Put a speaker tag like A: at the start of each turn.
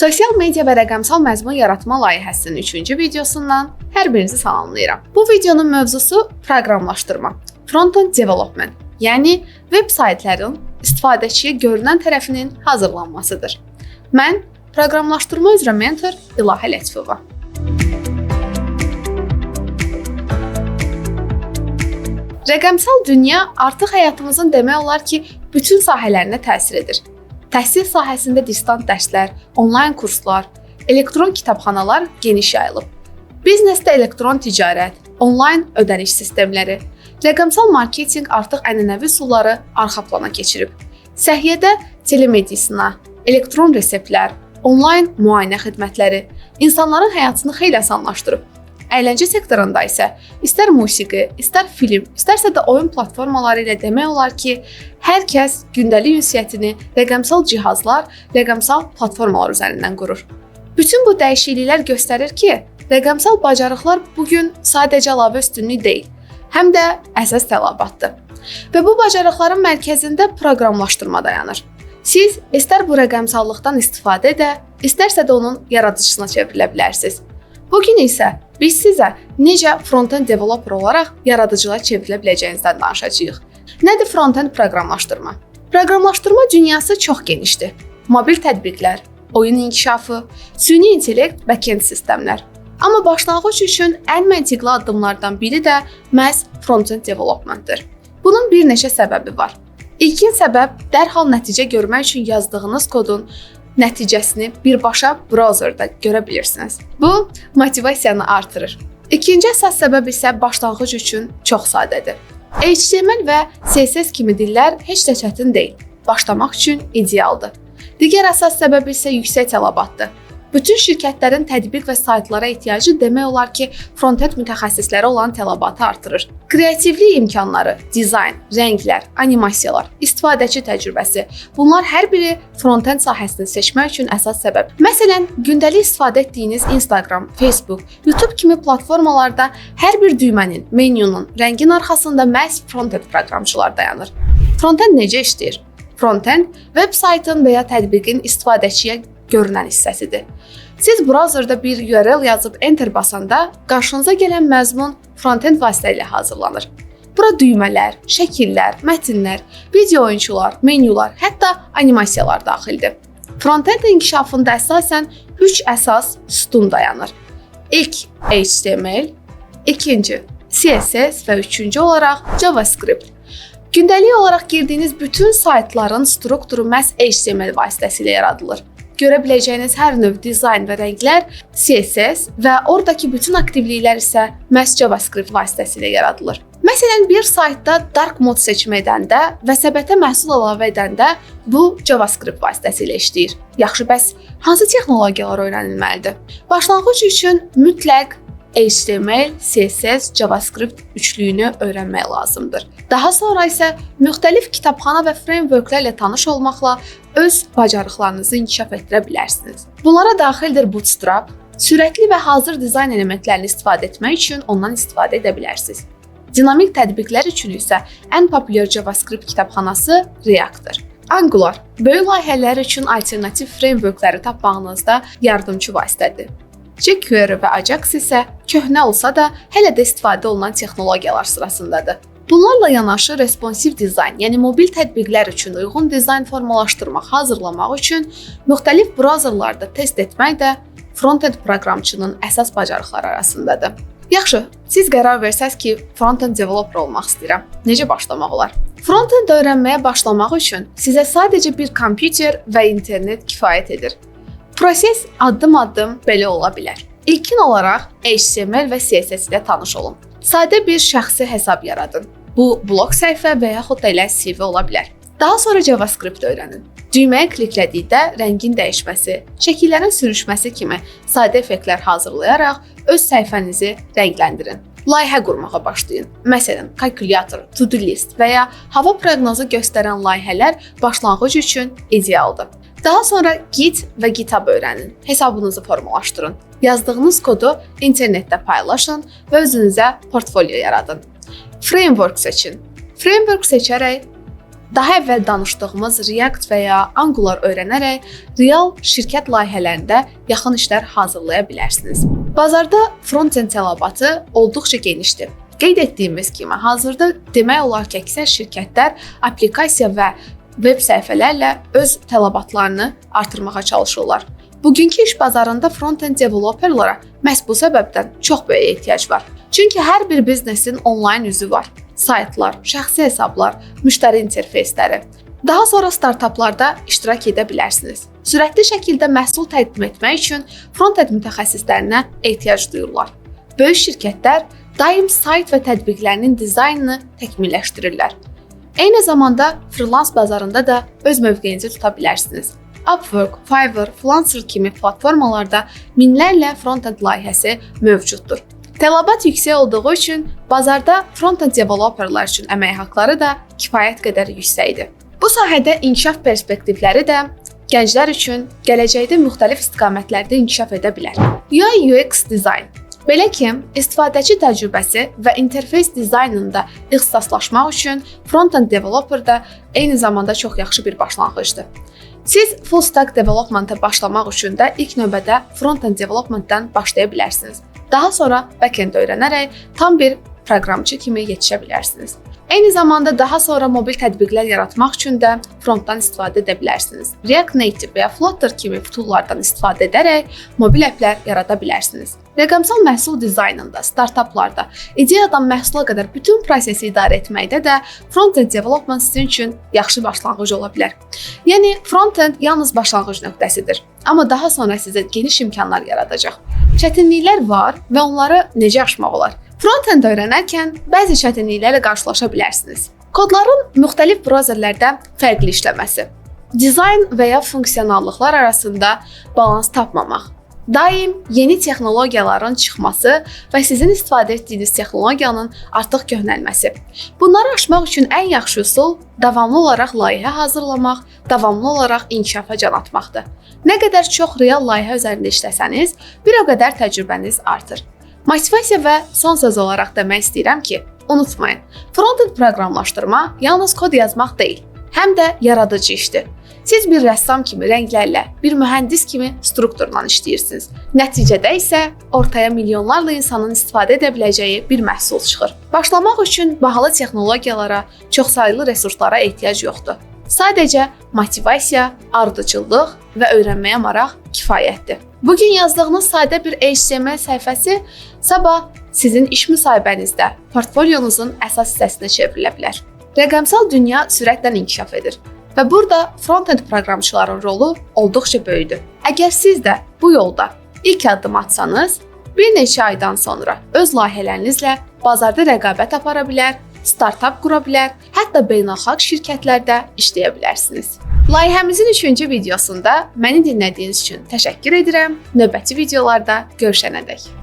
A: Sosial media və rəqəmsal məzmun yaratma layihəsinin 3-cü videosundan hər birinizi salamlayıram. Bu videonun mövzusu proqramlaşdırma, front-end development, yəni veb saytların istifadəçiyə görünən tərəfinin hazırlanmasıdır. Mən proqramlaşdırma üzrə mentor İlahə Lətifova. Rəqəmsal dünya artıq həyatımızın demək olar ki, bütün sahələrinə təsir edir. Təhsil sahəsində distant dərslər, onlayn kurslar, elektron kitabxanalar geniş yayılıb. Biznesdə elektron ticarət, onlayn ödəniş sistemləri, rəqəmsal marketinq artıq ənənəvi üsulları arxa plana keçirib. Səhiyyədə telemedisina, elektron reseptlər, onlayn müayinə xidmətləri insanların həyatını xeyli asanlaşdırıb. Əyləncə sektorunda isə istər musiqi, istər film, istərsə də oyun platformaları ilə demək olar ki, hər kəs gündəlik ünsiyyətini rəqəmsal cihazlar, rəqəmsal platformalar üzərindən qurur. Bütün bu dəyişikliklər göstərir ki, rəqəmsal bacarıqlar bugün sadəcə əlavə üstünlük deyil, həm də əsas tələbatdır. Və bu bacarıqların mərkəzində proqramlaşdırma dayanır. Siz istər bu rəqəmsallıqdan istifadə edə, istərsə də onun yaradıcısına çevrilə bilərsiniz. Bugün isə biz sizə necə front-end developer olaraq yaradıcılığa çevrilə biləcəyinizdən danışacağıq. Nədir front-end proqramlaşdırma? Proqramlaşdırma dünyası çox genişdir. Mobil tətbiqlər, oyun inkişafı, süni intellekt, back-end sistemlər. Amma başlanğıc üçün ən məntiqli addımlardan biri də məhz front-end developmentdir. Bunun bir neçə səbəbi var. İlkin səbəb dərhal nəticə görmək üçün yazdığınız kodun nəticəsini birbaşa brauzerdə görə bilirsiniz. Bu, motivasiyanı artırır. İkinci əsas səbəb isə başlanğıc üçün çox sadədir. HTML və CSS kimi dillər heç də çətin deyil. Başlamaq üçün idealdır. Digər əsas səbəb isə yüksək tələbatdır. Bütün şirkətlərin tətbiq və saytlara ehtiyacı demək olar ki, front-end mütəxəssisləri olan tələbatı artırır. Kreativlik imkanları, dizayn, rənglər, animasiyalar, istifadəçi təcrübəsi, bunlar hər biri front-end sahəsini seçmək üçün əsas səbəb. Məsələn, gündəlik istifadə etdiyiniz Instagram, Facebook, YouTube kimi platformalarda hər bir düymənin, menyunun, rəngin arxasında məhz front-end proqramçılar dayanır. Front-end necə işləyir? Front-end veb saytın və ya tətbiqin istifadəçiyə görünən hissəsidir. Siz brauzerdə bir URL yazıb enter basanda qarşınıza gələn məzmun front-end vasitə ilə hazırlanır. Bura düymələr, şəkillər, mətnlər, video oyunçular, menyular, hətta animasiyalar daxildir. Front-end inkişafında əsasən 3 əsas sütun dayanır. İlk HTML, ikinci CSS və üçüncü olaraq JavaScript. Gündəlik olaraq girdiyiniz bütün saytların strukturu məhz HTML vasitəsilə yaradılır. Görə biləcəyiniz hər növ dizayn və rənglər CSS və oradakı bütün aktivliklər isə məhz JavaScript vasitəsilə yaradılır. Məsələn, bir saytda dark mode seçmə edəndə və səbətə məhsul əlavə edəndə bu JavaScript vasitəsilə işləyir. Yaxşı, bəs hansı texnologiyalar öyrənilməlidir? Başlanğıc üçün mütləq HTML, CSS, JavaScript üçlüyünü öyrənmək lazımdır. Daha sonra isə müxtəlif kitabxana və frameworklərlə tanış olmaqla öz bacarıqlarınızı inkişaf etdirə bilərsiniz. Bunlara daxildir Bootstrap, sürətli və hazır dizayn elementlərini istifadə etmək üçün ondan istifadə edə bilərsiniz. Dinamik tətbiqlər üçün isə ən populyar JavaScript kitabxanası React-dır. Angular, böyük layihələr üçün alternativ frameworkləri tapmağınızda yardımcı vasitədir. jQuery və Ajax isə köhnə olsa da hələ də istifadə olunan texnologiyalar sırasındadır. Bunlarla yanaşı responsiv dizayn, yəni mobil tətbiqlər üçün uyğun dizayn formalaşdırmaq, hazırlamaq üçün müxtəlif brauzerlarda test etmək də front-end proqramçının əsas bacarıqları arasındadır. Yaxşı, siz qərar versəz ki, front-end developer olmaq istəyirəm. Necə başlamaq olar? Front-end öyrənməyə başlamaq üçün sizə sadəcə bir kompüter və internet kifayət edir. Proses addım-addım belə ola bilər. İlkin olaraq HTML və CSS ilə tanış olun. Sadə bir şəxsi hesab yaradın. Bu, blog səhifə və yaxud da elə CV ola bilər. Daha sonra JavaScript öyrənin. Düyməyə kliklədikdə rəngin dəyişməsi, şəkillərin sürüşməsi kimi sadə effektlər hazırlayaraq öz səhifənizi rəngləndirin. Layihə qurmağa başlayın. Məsələn, kalkulyator, to-do list və ya hava proqnozu göstərən layihələr başlanğıc üçün idealdır. Daha sonra Git və GitHub öyrənin. Hesabınızı formalaşdırın. Yazdığınız kodu internetdə paylaşın və özünüzə portfolio yaradın. Framework seçin. Framework seçərək Daha əvvəl danışdığımız React və ya Angular öyrənərək real şirkət layihələrində yaxın işlər hazırlaya bilərsiniz. Bazarda front-end tələbatı olduqca genişdir. Qeyd etdiyimiz kimi, hazırda demək olar ki, əksər şirkətlər aplikasiya və veb səhifələrlə öz tələbatlarını artırmağa çalışırlar. Bugünkü iş bazarında front-end developerlara məhz bu səbəbdən çox böyük ehtiyac var. Çünki hər bir biznesin onlayn üzü var. Saytlar, şəxsi hesablar, müştəri interfeysləri. Daha sonra startaplarda iştirak edə bilərsiniz. Sürətli şəkildə məhsul təqdim etmək üçün front-end mütəxəssislərinə ehtiyac duyurlar. Böyük şirkətlər daim sayt və tətbiqlərinin dizaynını təkmilləşdirirlər. Eyni zamanda freelance bazarında da öz mövqeyinizi tuta bilərsiniz. Upwork, Fiverr, Freelancer kimi platformalarda minlərlə front-end layihəsi mövcuddur. Tələbat yüksək olduğu üçün bazarda front-end developerlar üçün əmək haqqları da kifayət qədər yüksəkdir. Bu sahədə inkişaf perspektivləri də gənclər üçün gələcəkdə müxtəlif istiqamətlərdə inkişaf edə bilər. UI UX dizayn. Belə ki, istifadəçi təcrübəsi və interfeys dizaynında ixtisaslaşmaq üçün front-end developer da eyni zamanda çox yaxşı bir başlanğıcdır. Siz full stack development-a başlamaq üçün də ilk növbədə front-end development-dən başlaya bilərsiniz. Daha sonra back-end öyrənərək tam bir proqramçı kimi yetişə bilərsiniz. Eyni zamanda daha sonra mobil tətbiqlər yaratmaq üçün də frontdan istifadə edə bilərsiniz. React Native və ya Flutter kimi toollardan istifadə edərək mobil applər yarada bilərsiniz. Rəqəmsal məhsul dizaynında, startaplarda, ideyadan məhsula qədər bütün prosesi idarə etməkdə də front-end development sizin üçün yaxşı başlanğıc ola bilər. Yəni, front-end yalnız başlanğıc nöqtəsidir, amma daha sonra sizə geniş imkanlar yaradacaq. Çətinliklər var və onları necə aşmaq olar? Front-end öyrənərkən bəzi çətinliklərlə qarşılaşa bilərsiniz. Kodların müxtəlif brauzerlərdə fərqli işləməsi, dizayn və ya funksionallıqlar arasında balans tapmamaq, daim yeni texnologiyaların çıxması və sizin istifadə etdiyiniz texnologiyanın artıq köhnəlməsi. Bunları aşmaq üçün ən yaxşı üsul davamlı olaraq layihə hazırlamaq, davamlı olaraq inkişafa can atmaqdır. Nə qədər çox real layihə üzərində işləsəniz, bir o qədər təcrübəniz artır. Motivasiya və son söz olaraq demək istəyirəm ki, unutmayın, front-end proqramlaşdırma yalnız kod yazmaq deyil, həm də yaradıcı işdir. Siz bir rəssam kimi rənglərlə, bir mühəndis kimi strukturla işləyirsiniz. Nəticədə isə ortaya milyonlarla insanın istifadə edə biləcəyi bir məhsul çıxır. Başlamaq üçün bahalı texnologiyalara, çoxsaylı resurslara ehtiyac yoxdur. Sadəcə motivasiya, ardıcıllıq və öyrənməyə maraq kifayətdir. Bugün yazdığınız sadə bir HTML səhifəsi sabah sizin iş müsahibənizdə portfolyonuzun əsas hissəsinə çevrilə bilər. Rəqəmsal dünya sürətlə inkişaf edir və burada front-end proqramçıların rolu olduqca böyükdür. Əgər siz də bu yolda ilk addım atsanız, bir neçə aydan sonra öz layihələrinizlə bazarda rəqabət apara bilər, startap qura bilər, hətta beynəlxalq şirkətlərdə işləyə bilərsiniz. Layihəmizin 3-cü videosunda məni dinlədiyiniz üçün təşəkkür edirəm. Növbəti videolarda görüşənədək.